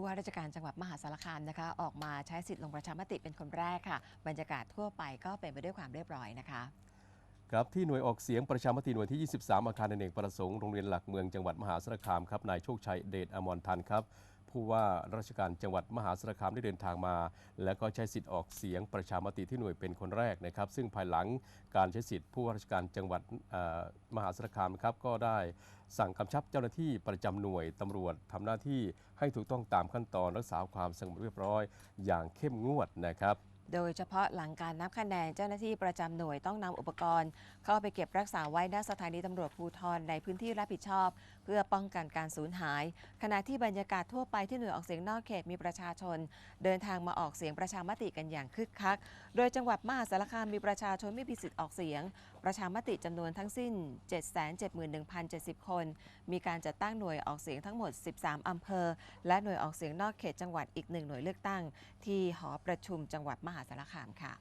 ผู้ว่าราชการจังหวัดมหาสารคามนะคะออกมาใช้สิทธิลงประชามติเป็นคนแรกค่ะบรรยากาศทั่วไปก็เป็นไปด้วยความเรียบร้อยนะคะครับที่หน่วยออกเสียงประชามติหน่วยที่ 23 อาคารอเนกประสงค์โรงเรียนหลักเมืองจังหวัดมหาสารคามครับนายโชคชัยเดชอมรทันครับผู้ว่าราชการจังหวัดมหาสารคามได้เดินทางมา และก็ใช้สิทธิ์ออกเสียงประชามติที่หน่วยเป็นคนแรกนะครับซึ่งภายหลังการใช้สิทธิ์ผู้ว่าราชการจังหวัดมหาสารคามครับก็ได้สั่งกำชับเจ้าหน้าที่ประจำหน่วยตำรวจทำหน้าที่ให้ถูกต้องตามขั้นตอนรักษาความสงบเรียบร้อยอย่างเข้มงวดนะครับโดยเฉพาะหลังการนับคะแนนเจ้าหน้าที่ประจำหน่วยต้องนำอุปกรณ์เข้าไปเก็บรักษาไว้ณสถานีตำรวจภูธรในพื้นที่รับผิดชอบเพื่อป้องกันการสูญหายขณะที่บรรยากาศทั่วไปที่หน่วยออกเสียงนอกเขตมีประชาชนเดินทางมาออกเสียงประชามติกันอย่างคึกคักโดยจังหวัดมหาสารคามมีประชาชนไม่มีสิทธิ์ออกเสียงประชามติจำนวนทั้งสิ้น 771,070 คนมีการจัดตั้งหน่วยออกเสียงทั้งหมด 13 อำเภอและหน่วยออกเสียงนอกเขตจังหวัดอีก1หน่วยเลือกตั้งที่หอประชุมจังหวัดมหาสารคามค่ะ